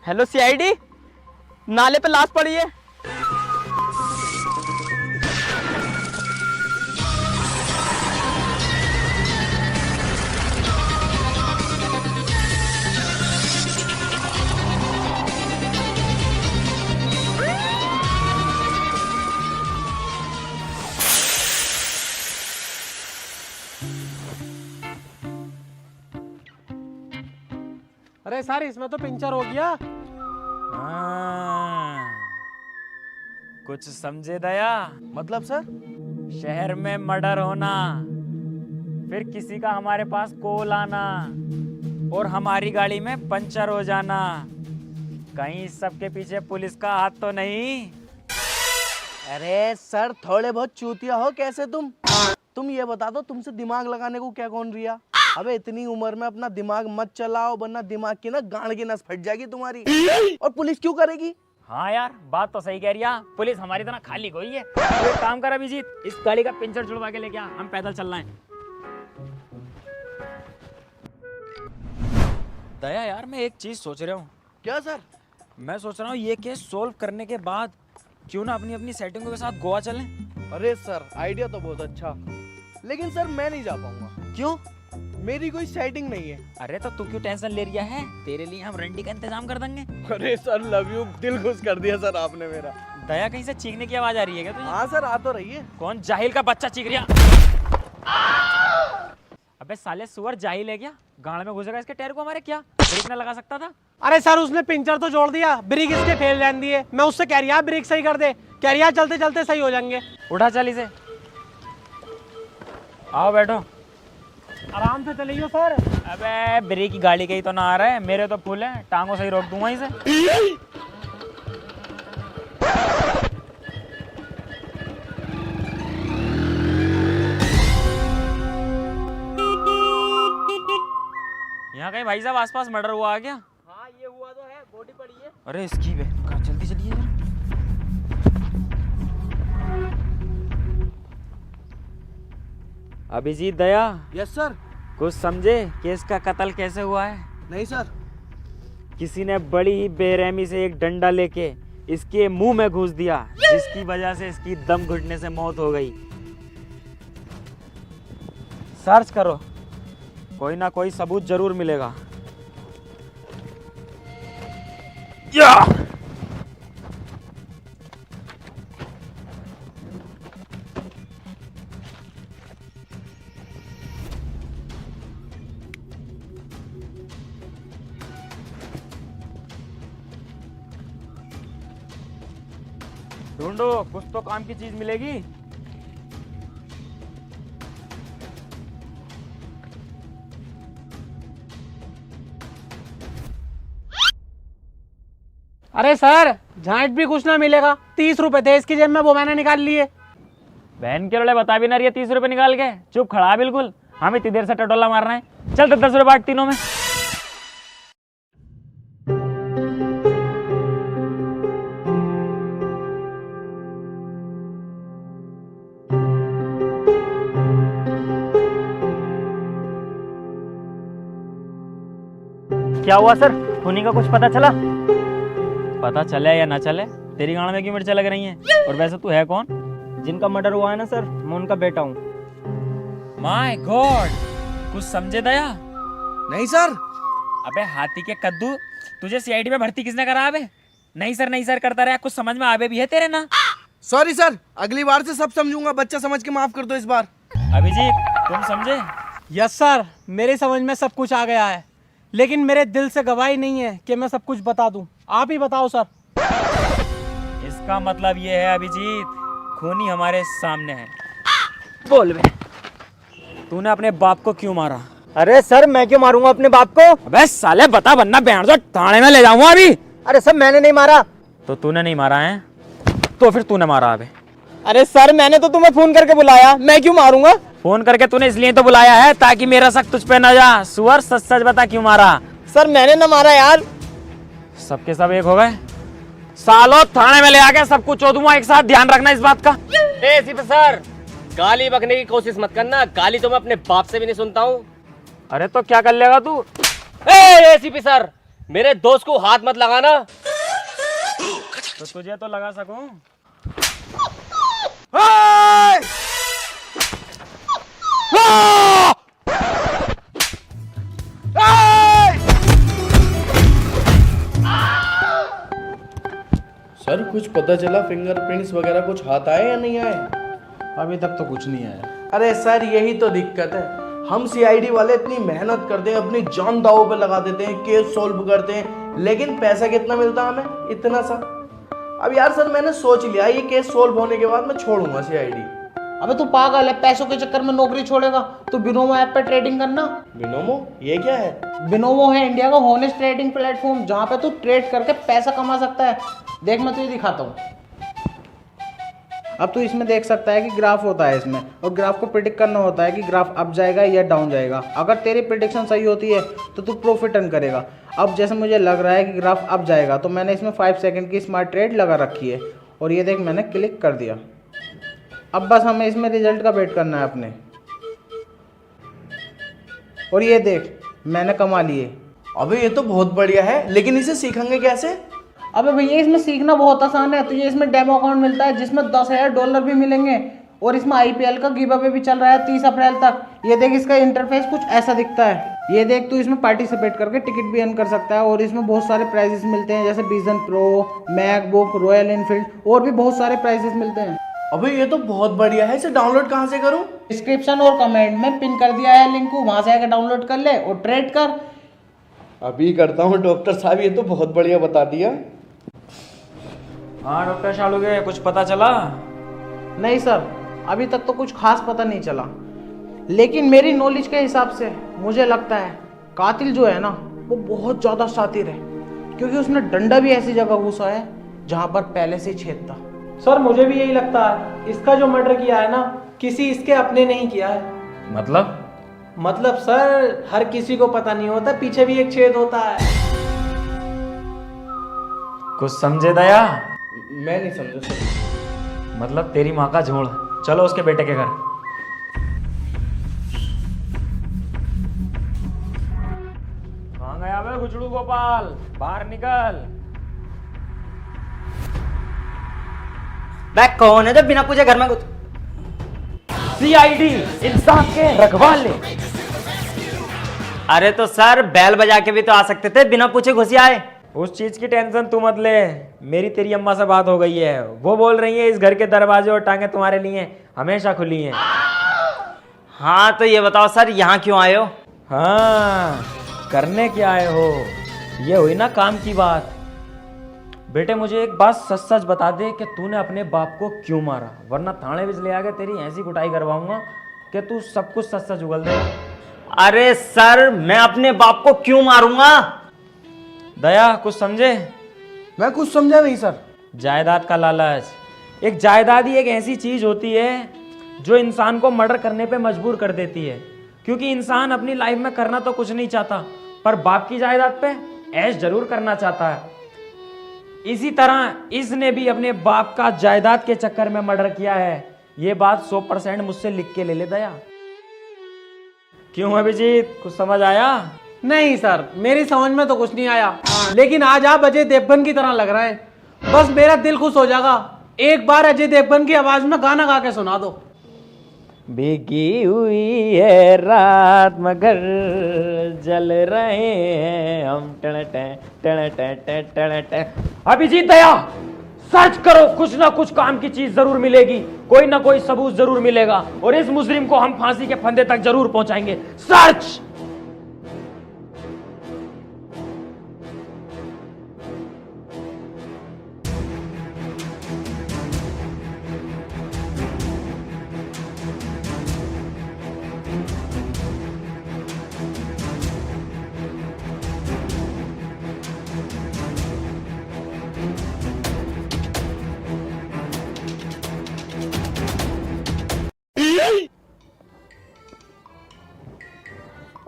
Hello CID, नाले पे लाश पड़ी है। अरे सर इसमें तो पंचर हो गया। कुछ समझे दया? मतलब सर? शहर में मर्डर होना, फिर किसी का हमारे पास कॉल आना और हमारी गाड़ी में पंचर हो जाना। कहीं इस सब के पीछे पुलिस का हाथ तो नहीं? अरे सर थोड़े बहुत चूतिया हो कैसे तुम ये बता दो, तुमसे दिमाग लगाने को क्या कौन रिया? अबे इतनी उम्र में अपना दिमाग मत चलाओ, वरना दिमाग की ना गांड की नस फट जाएगी तुम्हारी। और पुलिस क्यों करेगी? हाँ यार, बात तो सही कह रही है। पुलिस हमारी तरह खाली कोई है। तो एक काम कर अभिजीत, इस गाड़ी का पंचर छुड़वा के लेके आ, हम पैदल चल रहे हैं। दया यार, मैं एक चीज सोच रहा हूँ। क्या सर? मैं सोच रहा हूँ ये केस सोल्व करने के बाद क्यों ना अपनी अपनी सेटिंगों के साथ गोवा चलें। अरे सर आइडिया तो बहुत अच्छा, लेकिन सर मैं नहीं जा पाऊंगा। क्यों? मेरी कोई सेटिंग नहीं है। अरे तो तू क्यों टेंशन ले रहा है? तेरे लिए हम रंडी का इंतजाम कर देंगे। अरे सर लव यू, दिल खुश कर दिया सर आपने मेरा। दया, कहीं से चीखने की आवाज आ रही है क्या तुझे? हाँ सर आ तो रही है। कौन जाहिल का बच्चा चीख रहा? अबे साले सुअर जाहिल है क्या? गाड़ में घुसेगा इसके टायर को हमारे, क्या ब्रेक ना लगा सकता था? अरे सर उसने पंचर तो जोड़ दिया, ब्रेक इसके फेल रहने दिए। मैं उससे कह रही ब्रेक सही कर दे, कह रही चलते चलते सही हो जाएंगे। उठा चल इसे। आओ बैठो। आराम से चलिए सर। अबे ब्रेक की गाड़ी कहीं तो ना आ रहा है, मेरे तो फुल है, टांगों से ही रोक दूंगा इसे। यहाँ कहीं भाई साहब आसपास मर्डर हुआ आ गया? हाँ ये हुआ तो है, बॉडी पड़ी है। अरे इसकी बे, कहाँ जल्दी चलिए जरा। अभिजीत, दया, यस सर। कुछ समझे केस का कत्ल कैसे हुआ है? नहीं सर। किसी ने बड़ी ही बेरहमी से एक डंडा लेके इसके मुंह में घुस दिया, जिसकी वजह से इसकी दम घुटने से मौत हो गई। सर्च करो, कोई ना कोई सबूत जरूर मिलेगा। या! ढूंढो, कुछ तो काम की चीज मिलेगी। अरे सर झांट भी कुछ ना मिलेगा। 30 रुपए थे इसकी जेब में, वो मैंने निकाल लिए। बहन के रोले बता भी ना रही है 30 रुपए निकाल के। चुप खड़ा बिल्कुल, हम इतनी देर से टटोला मार रहे हैं। चल 10 रुपए बांट तीनों में। क्या हुआ सर, खूनी का कुछ पता चला? पता चले या ना चले, तेरी गाड़ में क्यों मिर्चा लग रही हैं? और वैसे तू है कौन? जिनका मर्डर हुआ है ना सर, मैं उनका बेटा हूँ। माय गॉड, कुछ समझे दया? नहीं सर। अबे हाथी के कद्दू, तुझे सीआईडी में भर्ती किसने करा? अबे नहीं सर करता रहा, कुछ समझ में आवे भी है तेरे ना? सॉरी सर, अगली बार से सब समझूंगा, बच्चा समझ के माफ कर दो इस बार। अभिजीत, तुम समझे? यस सर, मेरी समझ में सब कुछ आ गया है, लेकिन मेरे दिल से गवाही नहीं है कि मैं सब कुछ बता दूं। आप ही बताओ सर। इसका मतलब ये है अभिजीत, खूनी हमारे सामने है। बोल बे। तूने अपने बाप को क्यों मारा? अरे सर मैं क्यों मारूंगा अपने बाप को? अबे साले बता, वरना बैंड जो थाने में ले जाऊंगा अभी। अरे सर मैंने नहीं मारा। तो तूने नहीं मारा है, तो फिर तूने मारा। अबे अरे सर मैंने तो तुम्हें फोन करके बुलाया, मैं क्यों मारूंगा? फोन करके तूने इसलिए तो बुलाया है ताकि मेरा शक तुझ पे न जा। सुअर, सच सच बता क्यों मारा? सर मैंने ना मारा यार। सबके सब एक हो गए। सालों थाने में ले आके सब कुछ चो दूंगा एक साथ, ध्यान रखना इस बात का। एसीपी सर, गाली बकने की कोशिश मत करना, गाली तो मैं अपने बाप से भी नहीं सुनता हूँ। अरे तो क्या कर लेगा तू? एसीपी सर, मेरे दोस्त को हाथ मत लगाना। तो तुझे तो लगा सकूं। सर कुछ पता चला, फिंगरप्रिंट्स वगैरह कुछ हाथ आए या नहीं आए? अभी तक तो कुछ नहीं आया। अरे सर यही तो दिक्कत है, हम सीआईडी वाले इतनी मेहनत करते हैं, अपनी जान दांव पे लगा देते हैं, केस सॉल्व करते हैं, लेकिन पैसा कितना मिलता है हमें? इतना सा। अब यार सर मैंने सोच लिया ये केस सॉल्व होने के बाद मैं छोड़ूंगा सीआईडी। अबे तू पागल है, पैसों के चक्कर में नौकरी छोड़ेगा? तो बिनोमो ऐप पे ट्रेडिंग करना। बिनोमो ये क्या है? बिनोमो है इंडिया का होनेस्ट ट्रेडिंग प्लेटफॉर्म, जहाँ पे तू ट्रेड करके पैसा कमा सकता है। देख मैं तुझे दिखाता हूँ। अब तू इसमें देख सकता है कि ग्राफ होता है इसमें, और ग्राफ को प्रिडिक्ट करना होता है कि ग्राफ अप जाएगा या डाउन जाएगा। अगर तेरी प्रिडिक्शन सही होती है तो तू प्रॉफिट अर्न करेगा। अब जैसे मुझे लग रहा है कि ग्राफ अप जाएगा, तो मैंने इसमें 5 सेकंड की स्मार्ट ट्रेड लगा रखी है, और ये देख मैंने क्लिक कर दिया। अब बस हमें इसमें रिजल्ट का वेट करना है अपने। और ये देख मैंने कमा लिए। अबे ये तो बहुत बढ़िया है, लेकिन इसे सीखेंगे कैसे? अबे भैया इसमें सीखना बहुत आसान है। तुझे इसमें डेमो अकाउंट मिलता है जिसमें $10,000 भी मिलेंगे, और इसमें IPL का गिव अवे भी चल रहा है 30 अप्रैल तक। ये देख इसका इंटरफेस कुछ ऐसा दिखता है। ये देख तू इसमें पार्टिसिपेट करके टिकट भी अर्न कर सकता है, और इसमें बहुत सारे प्राइजेस मिलते हैं, जैसे vision pro, MacBook, royal Enfield, और भी बहुत सारे प्राइजेस मिलते हैं। अबे ये तो बहुत बढ़िया है, इसे डाउनलोड कहाँ से करूँ? डिस्क्रिप्शन और कमेंट में पिन कर दिया है लिंक को, वहां से आकर डाउनलोड कर ले और ट्रेड कर। अभी करता हूँ डॉक्टर साहब, ये तो बहुत बढ़िया बता दिया। हाँ डॉक्टर शालुगे, कुछ पता चला? नहीं सर, अभी तक तो कुछ खास पता नहीं चला, लेकिन मेरी नॉलेज के हिसाब से मुझे लगता है कातिल जो है ना वो बहुत ज़्यादा शातिर है, क्योंकि उसने डंडा भी ऐसी जगह घुसा है जहाँ पर पहले से ही छेद था। सर मुझे भी यही लगता है, इसका जो मर्डर किया है ना किसी इसके अपने नहीं किया है। मतलब सर हर किसी को पता नहीं होता पीछे भी एक छेद होता है। कुछ समझे दया? मैं नहीं समझा सर। मतलब तेरी माँ का झोल। चलो उसके बेटे के घर। कहाँ गया बे गुचड़ू गोपाल? बाहर निकल। बैग कौन है जो बिना पूछे घर में घुस? सीआईडी इंसाफ के रखवाले। अरे तो सर बैल बजा के भी तो आ सकते थे, बिना पूछे घुसी आए। उस चीज की टेंशन तू मत ले, मेरी तेरी अम्मा से बात हो गई है, वो बोल रही है इस घर के दरवाजे और टांगे तुम्हारे लिए हमेशा खुली हैं। हाँ तो ये बताओ सर यहाँ क्यों आए हो? हाँ करने क्या आए हो, ये हुई ना काम की बात। बेटे मुझे एक बात सच सच बता दे कि तूने अपने बाप को क्यों मारा, वरना थाने में ले आके तेरी ऐसी कुटाई करवाऊंगा कि तू सब कुछ सच सच उगल देगा। अरे सर मैं अपने बाप को क्यों मारूंगा? दया कुछ समझे? मैं कुछ समझा नहीं सर। जायदाद का लालच। एक जायदाद ही एक ऐसी चीज होती है जो इंसान को मर्डर करने पे मजबूर कर देती है, क्योंकि इंसान अपनी लाइफ में करना तो कुछ नहीं चाहता, पर बाप की जायदाद पे ऐश जरूर करना चाहता है। इसी तरह इसने भी अपने बाप का जायदाद के चक्कर में मर्डर किया है। ये बात 100% मुझसे लिख के ले ले दया। क्यों अभिजीत, कुछ समझ आया? नहीं सर मेरी समझ में तो कुछ नहीं आया, लेकिन आज आप अजय देवगन की तरह लग रहे हैं। बस मेरा दिल खुश हो जाएगा एक बार अजय देवगन की आवाज में गाना गा के सुना दो। भीगी हुई है रात मगर जल रहे हैं हम टण टण टण टण टण टण। अभिजीत दया सर्च करो, कुछ ना कुछ काम की चीज जरूर मिलेगी, कोई ना कोई सबूत जरूर मिलेगा, और इस मुजरिम को हम फांसी के फंदे तक जरूर पहुंचाएंगे। सर्च।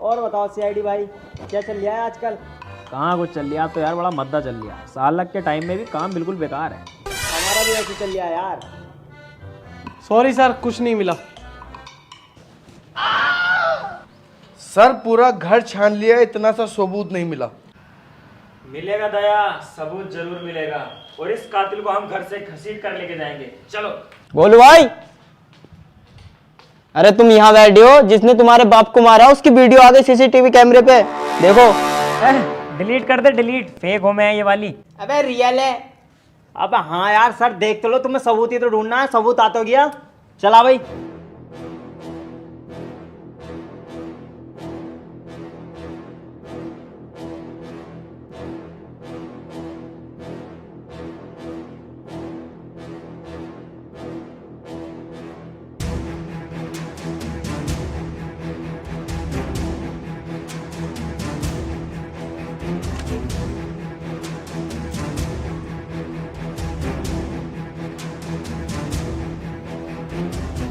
और बताओ सीआईडी भाई क्या चल रहा है आजकल? कहाँ कुछ चल लिया, तो यार बड़ा मद्दा चल लिया। साल लग के टाइम में भी काम बिल्कुल बेकार है। हमारा भी ऐसे चल रहा है यार। सॉरी सर कुछ नहीं मिला। सर पूरा घर छान लिया, इतना सा सबूत नहीं मिला। मिलेगा दया, सबूत जरूर मिलेगा और इस कातिल को हम घर से घसीट कर लेके जाएंगे। चलो। बोलू भाई, अरे तुम यहाँ बैठे हो, जिसने तुम्हारे बाप को मारा उसकी वीडियो आ गई सीसीटीवी कैमरे पे, देखो। डिलीट कर दे, डिलीट। फेक हो मैं ये वाली। अबे रियल है। अब हाँ यार सर, देख तो लो, तुम्हें सबूत ही तो ढूंढना है, सबूत आ तो गया। चला भाई।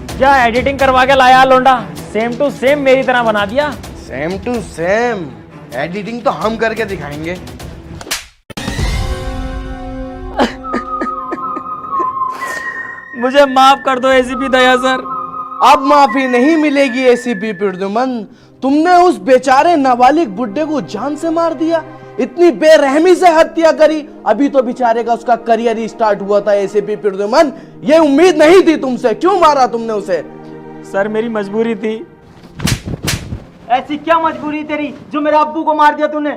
क्या एडिटिंग करवा के लाया लोंडा, सेम टू सेम मेरी तरह बना दिया। सेम टू सेम एडिटिंग तो हम करके दिखाएंगे। मुझे माफ कर दो एसीपी दया सर। अब माफी नहीं मिलेगी एसीपी प्रद्युमन। तुमने उस बेचारे नाबालिग बुड्ढे को जान से मार दिया, इतनी बेरहमी से हत्या करी। अभी तो बेचारे का उसका करियर ही स्टार्ट हुआ था एसीपी प्रद्युमन, ये उम्मीद नहीं थी तुमसे। क्यों मारा तुमने उसे? सर मेरी मजबूरी थी। ऐसी क्या मजबूरी तेरी जो मेरे अब्बू को मार दिया तूने?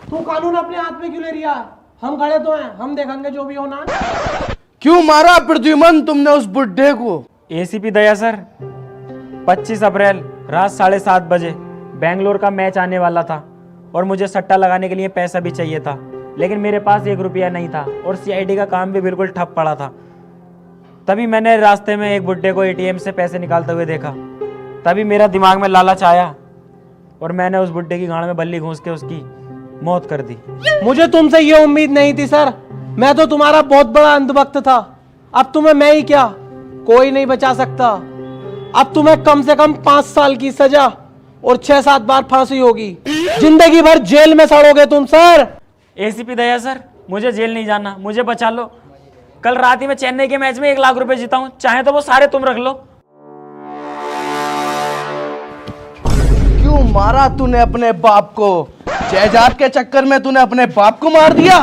तू कानून अपने हाथ में क्यों ले रिया? हम खड़े तो हैं, हम देखेंगे जो भी होना। क्यों मारा प्रद्युमन तुमने उस बुड्ढे को? एसीपी दया सर, 25 अप्रैल रात 7:30 बजे बेंगलोर का मैच आने वाला था और मुझे सट्टा लगाने के लिए पैसा भी चाहिए था, लेकिन मेरे पास 1 रुपया नहीं था और सीआईडी का काम भी बिल्कुल ठप पड़ा था। तभी मैंने रास्ते में एक बुड्ढे को एटीएम से पैसे निकालते हुए देखा। तभी मेरा दिमाग में लालच आया और मैंने उस बुड्ढे की गांड में बल्ली घूंस के उसकी मौत कर दी। मुझे तुमसे ये उम्मीद नहीं थी सर, मैं तो तुम्हारा बहुत बड़ा अंधभक्त था। अब तुम्हें मैं ही क्या, कोई नहीं बचा सकता। अब तुम्हें कम से कम 5 साल की सजा और 6-7 बार फांसी होगी। जिंदगी भर जेल में सड़ोगे तुम सर। एसीपी दया सर, मुझे जेल नहीं जाना, मुझे बचा लो। कल रात ही मैं चेन्नई के मैच में 1 लाख रुपए जीता हूं, चाहे तो वो सारे तुम रख लो। क्यों मारा तूने अपने बाप को? जायदाद के चक्कर में तूने अपने बाप को मार दिया?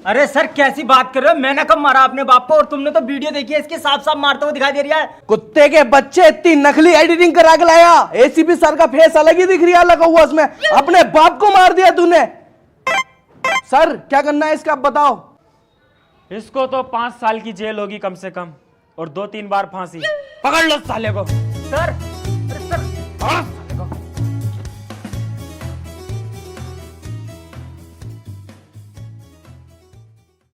अरे सर कैसी बात कर रहे हो, मैंने कब मारा अपने बाप को? और तुमने तो वीडियो देखी है, इसके साफ साफ मारते हुए दिखाई दे रहा है। कुत्ते के बच्चे, इतनी नकली एडिटिंग करा के लाया। एसीपी सर का फेस अलग ही दिख रहा लगा हुआ उसमें, अपने बाप को मार दिया तूने। सर क्या करना है इसका, आप बताओ। इसको तो 5 साल की जेल होगी कम से कम और 2-3 बार फांसी। पकड़ लो साले को। सर, अरे सर,